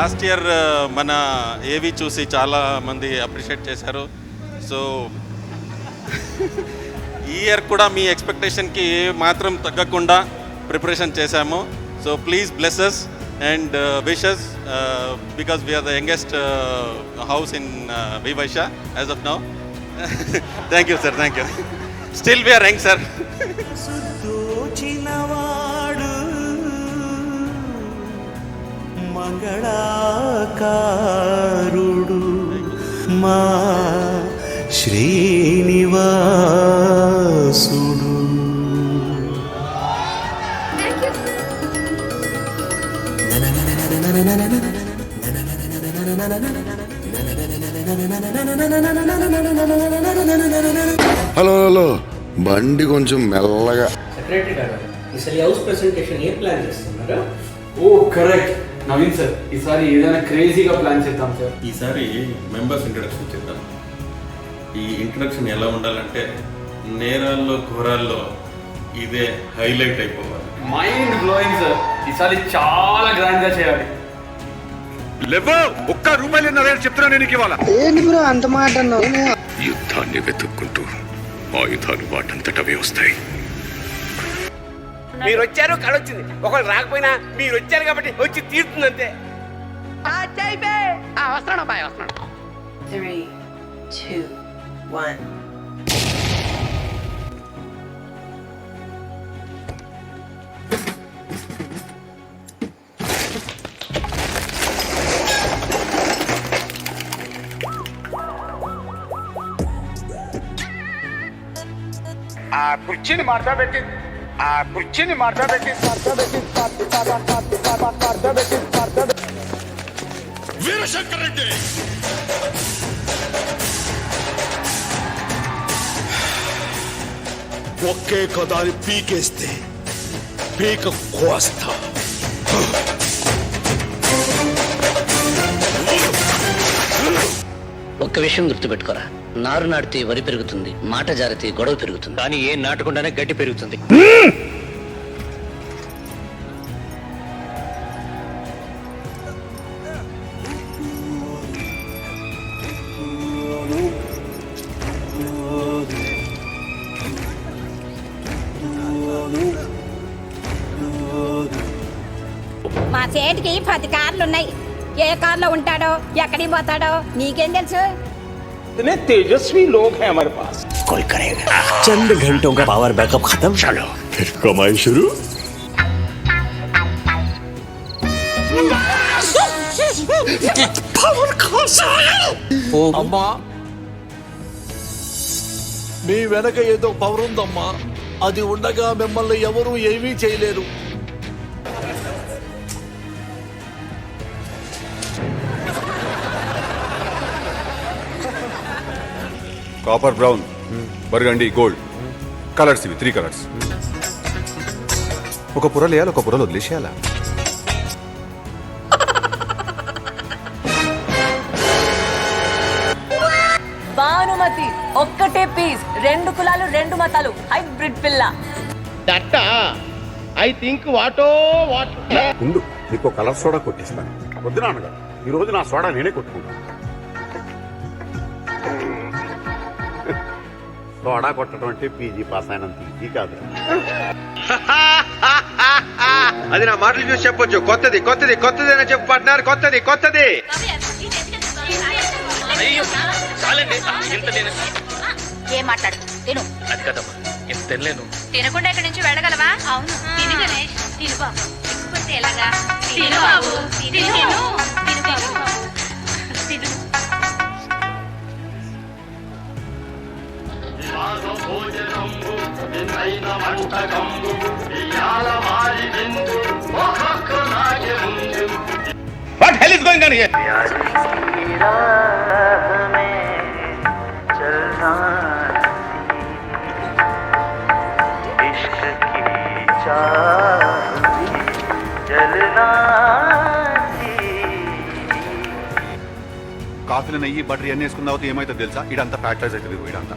Last year మన ఏవి చూసి చాలా మంది అప్రిషియేట్ చేశారు. సో ఈ ఇయర్ కూడా మీ ఎక్స్పెక్టేషన్కి ఏ మాత్రం తగ్గకుండా ప్రిపరేషన్ చేశాము. So please bless us and wish us because we are the youngest house in Vaishya as of now. Thank you sir, thank you. Still we are young sir. మంగళాకారుడు మా శ్రీనివాసుడు. Hello hello, బండి కొంచెం మెల్లగా. Secretary గారు, ఈసారి house presentation ఏ plan చేస్తున్నారా? ఓ correct Naveen sir, ఈసారి ఏదైనా క్రేజీగా ప్లాన్ చేద్దాం సార్. ఈసారి మెంబర్స్ ఇంట్రడక్షన్ చేద్దాం. ఈ ఇంట్రడక్షన్ ఎలా ఉండాలంటే నేరాల్లో ఘోరాల్లో ఇదే హైలైట్ అయిపోవాలి. మైండ్ బ్లోయింగ్ సార్, ఈసారి చాలా గ్రాండ్ గా చేయాలి. ₹1 చెప్తున్నా నీకు ఇవాళ. ఏంటి బ్రో అంత మాట అన్నావు? యుద్ధాన్ని వెతుక్కుంటూ ఆయుధాలు వాటంతటవే వస్తాయి. మీరు వచ్చారు కళొచ్చింది, ఒకళ్ళు రాకపోయినా మీరు వచ్చారు కాబట్టి వచ్చి తీరుతుందంతే. వస్తున్నాడు అబ్బాయి, వస్తున్నాడు. 3, 2, 1. ఆ కుర్చీని మార్చా పెట్టి వీరశంకర్ రెడ్డి ఒకే కదాని పీకేస్తే పీక కోస్తా. ఒక్క విషయం గుర్తుపెట్టుకోరా, నారు నాటితే వరి పెరుగుతుంది, మాట జారితే గొడవ పెరుగుతుంది, కానీ ఏ నాటకుండానే గడ్డి పెరుగుతుంది. మా సేటికి 10 కార్లు ఉన్నాయి. ఏ కార్లో ఉంటాడో ఎక్కడికి పోతాడో నీకేం తెలుసు? इतने तेजस्वी लोग हैं हमारे पास. कोई करेगा. चंद घंटों का पावर बैकअप खत्म. चलो फिर कमाई शुरू. అమ్మా, మీ వెనక ఏదో పవర్ ఉందమ్మా. అది ఉండగా మిమ్మల్ని ఎవరూ ఏమీ చేయలేరు. Copper brown, burgundy, gold colours ఇవి 3 కలర్స్. ఒక పొరలు వేయాలి, ఒక పొరలు వదిలేసేయాలా? భానుమతి ఒక్కటే పీస్, 2 కులాలు 2 మతాలు, హైబ్రిడ్ పిల్ల. దట్ ఐ థింక్ వాటో వాట్. ఉండు, నీకు కలర్ సోడా కొట్టిస్తాను. వద్దు నాన్నగారు, ఈ రోజు నా సోడా నేనే కొట్టుకుంటాను. సోడా కొట్టడం అంటే పీజీ పాస్ అయినంత ఈజీ కాదు. అది నా మాటలు చూసి చెప్పొచ్చు. కొత్తది కొత్తది కొత్తది అని చెప్పు పట్టినారు. కొత్తది కొత్తది. ఏం మాట్లాడు? తిను. అది కదమ్మా, ఇంత తినలేను. తినకుండా ఇక్కడి నుంచి వెళ్ళగలవా? అవును తిను గణేష్, తిను బాబు. లేకపోతే ఎలాగా? తిను బాబు, తిను తిను బాబు, తిను. What hell is going on here? కాఫీలో నెయ్యి బటర్ అన్నీ వేసుకున్న తర్వాత ఏమైతే తెలుసా? ఇడంతా ఫ్యాక్టరీస్ అవుతుంది. ఇడంతా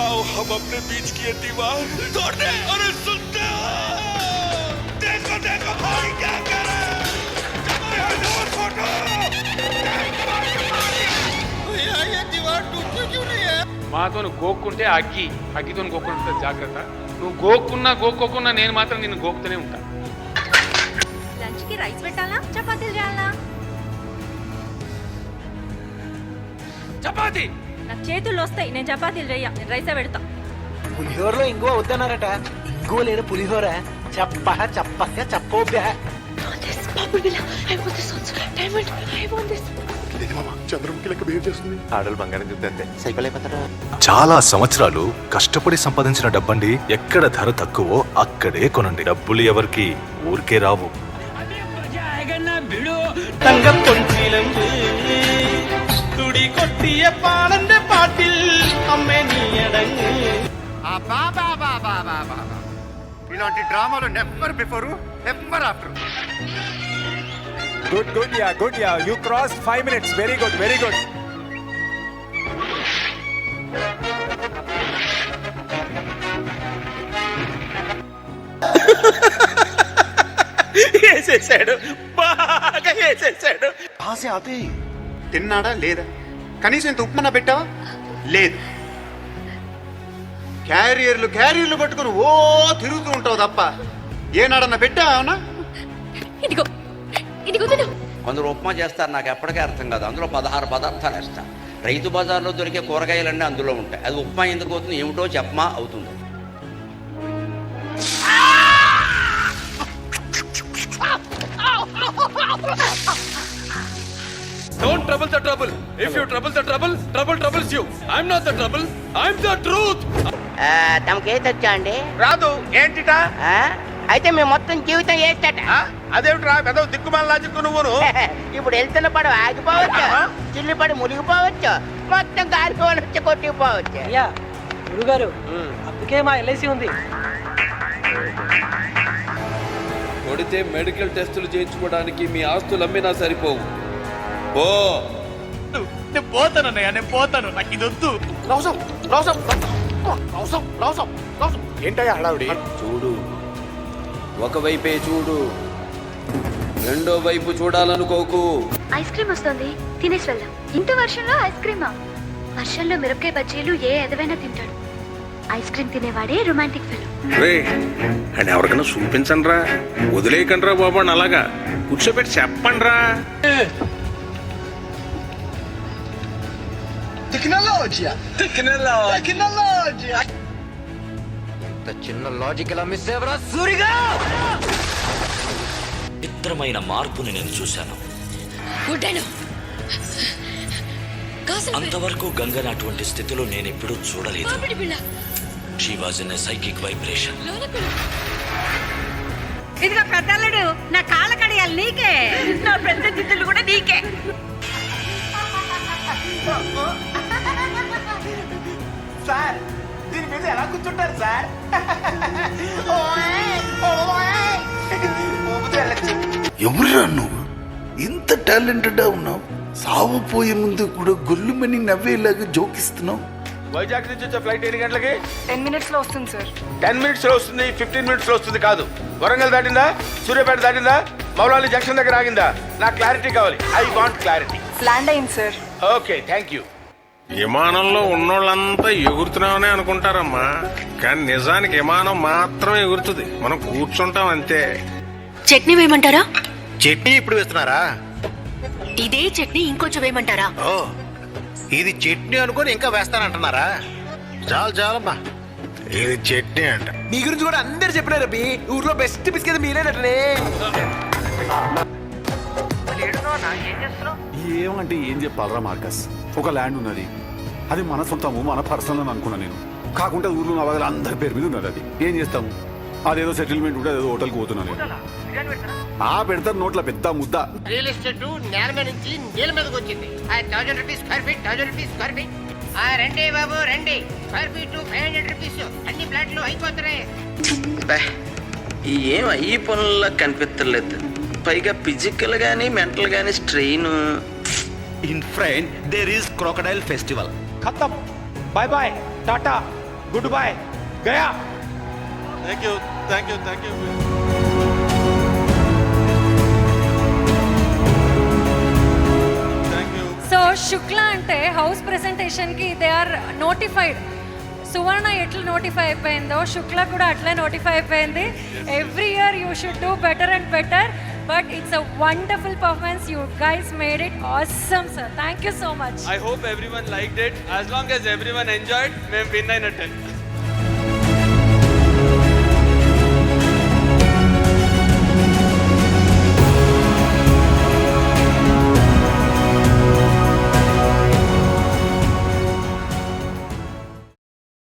आओ हम अपने बीच की ये दीवार तोड़ दें। अरे सुनते हो? మాతో గోక్కుంటే అగ్గితో గోక్కుంటే జాగ్రత్త. నువ్వు గోక్కోకున్నా నేను మాత్రం నిన్ను గోకుతూనే ఉంటా. లంచ్ కి రైస్ పెట్టాలా చపాతీలు చేయాలా? చపాతీ నాకు చేతుల్లో వస్తాయి, నేను చపాతీలు చెయ్య, నేను రైసే పెడతా. పులిహోరలో ఇంగువ వద్దన్నారట. ఇంగువ లేదు పులిహోర. చెప్పోబ్బా. ఆడలు బంగారం చూద్దంతే. సైకిల్ అయిపోతారా? చాలా సంవత్సరాలు కష్టపడి సంపాదించిన డబ్బండి ఎక్కడ ధర తక్కువో అక్కడే కొనండి. డబ్బులు ఎవరికి ఊరికే రావు. ఇలాంటి డ్రామాలు never before never after. Good yeah you cross 5 minutes. Very good. వేసేసాడు, బాగా వేసేసాడు. తిన్నాడా లేదా? కనీసం ఇంత ఉప్మా పెట్టావా? లేదు. క్యారియర్లు పట్టుకుని ఓ తిరుగుతూ ఉంటావు తప్ప ఏనాడన్నా పెట్టావా? ఇదిగో తిను. కొందరు ఉప్మా చేస్తారు, నాకు ఎప్పటికీ అర్థం కాదు. అందులో 16 పదార్థాలు వేస్తారు. రైతు బజార్లో దొరికే కూరగాయలన్నీ అందులో ఉంటాయి. అది ఉప్మా ఎందుకు అవుతుంది ఏమిటో చెప్పమా అవుతుంది. Don't trouble the trouble. If you trouble the trouble, trouble troubles you. I'm not the trouble. I'm the truth. తమకేతొచ్చా అండి? రాదు. ఏంటిటా? అయితే మేము మొత్తం జీవితం వేస్తట. అదేమిట్రా పెద్ద దిక్కుమాల లాజిక్కు నువ్వును. ఇప్పుడు వెళ్తున్న పడవ ఆగిపోవచ్చు, చిల్లు పడి మునిగిపోవచ్చు, మొత్తం గాలిపోని వచ్చి కొట్టుకుపోవచ్చు. అయ్యా గురుగారు, అందుకే మా ఎల్ఐసి ఉంది. కొడితే మెడికల్ టెస్టులు చేయించుకోవడానికి మీ ఆస్తులు అమ్మినా సరిపోవు. ఓ నేను పోతానన్నయ్య, నేను పోతాను. నాకు ఇది వద్దు. ఏంటయ్యా హడావుడి? చూడు, ఒకవైపే చూడు, రెండో వైపు చూడాలనుకోకు. ఐస్ క్రీమ్ వస్తుంది, తినేసి వెళ్దాం. ఇంత వర్షంలో ఐస్ క్రీమా? వర్షంలో మిరపకాయ బజ్జీలు ఏ ఎదవైనా తింటాడు. ఐస్ క్రీమ్ తినేవాడే రొమాంటిక్ ఫెలో. అని ఎవరికైనా చూపించండి రా, వదిలేయకండి రా బాబు. అలాగా కూర్చోబెట్టి చెప్పండి రా. చిన్న లాజిక్ ఎలా మిస్ అయ్యవరా సూరిగా? చిత్రమైన మార్పుని నేను చూశాను. అంతవరకు గంగన అటువంటి స్థితిలో నేను ఎప్పుడూ చూడలేదు. She was in a psychic vibration. ఇదిగో పెద్దల్లుడు, నా కాళ్ళ కడియాలి నీకే, నా పెద్ద జిద్దులు కూడా నీకే. సార్ దీని మీద ఎలా కూర్చుంటారు సార్? ఎవరురా నువ్వు? ఇంత టాలెంటెడ్ ఉన్నావు, సావపోయే ముందు కూడా గొల్లుమని నవ్వేలాగా జోకిస్తున్నావు. వైజాగ్ నుంచి వచ్చే ఫ్లైట్ ఎన్ని గంటలకి? 10 minutes లో వస్తుంది సార్. 10 minutes లో వస్తుంది, 15 minutes లో వస్తుంది కాదు. వరంగల్ దాటిందా, సూర్యాపేట దాటిందా, మౌలాలి జంక్షన్ దగ్గర ఆగిందా? నాకు క్లారిటీ కావాలి. I want clarity. ల్యాండ్ అయింది సార్. Okay, thank you. విమానంలో ఉన్నోళ్ళంతా ఎగురుతున్నామనే అనుకుంటారమ్మా, కానీ నిజానికి విమానం మాత్రం ఎగురుతుంది, మనం కూర్చుంటాం అంతే. చట్నీ వేయమంటారా? చట్నీ ఇప్పుడు వేస్తున్నారా? ఇదే చట్నీ ఇంకొంచెం వేయమంటారా? ఓ, ఇది చట్నీ అనుకొని ఇంకా వేస్తానంటున్నారా? చాలమ్మా, ఇది చట్నీ అంట. మీ గురించి కూడా అందరు చెప్పినారు. బి ఊర్లో బెస్ట్ బిస్కెట్ మీరేనట్లే. ఏమంటే ఏం చెప్పాలరా మార్కస్? ఒక ల్యాండ్ ఉన్నది, అది మన సొంతము, మన పర్సనల్ అని అనుకున్నా నేను. కాకుండా ఊర్లో నా వాళ్ళ అందరి పేరు మీద ఉన్నది. అది ఏం చేస్తాము? అదేదో సెటిల్మెంట్ ఉంటే అదేదో హోటల్కి పోతున్నాను నేను. పెడతారు నోట్ల పెద్ద ముద్ద. రియల్ ఎస్టేట్ నేల మీద నుంచి నీళ్ళ మీదకి వచ్చింది. 1000 rupees square feet, 1000 rupees square feet. రండి బాబు రండి, స్క్వేర్ ఫీట్ 500 రూపీస్. అన్ని ఫ్లాట్లు అయిపోతున్నాయి. ఏం ఈ పనుల్లో కనిపించలేదు. పైగా ఫిజికల్ గానీ మెంటల్ గానీ strain. In front there is crocodile festival. ఖతం. Bye bye, tata, good boy, గయా. Thank you. శుక్ల అంటే హౌస్ ప్రెజెంటేషన్కి దే ఆర్ నోటిఫైడ్. సువర్ణ ఎట్లా నోటిఫై అయిపోయిందో శుక్ల కూడా అట్లే నోటిఫై అయిపోయింది. Every year you should do better and better. But it's a wonderful performance. You guys made it awesome sir. Thank you so much. I hope everyone liked it. As long as everyone enjoyed, మేము win అయినట్టే.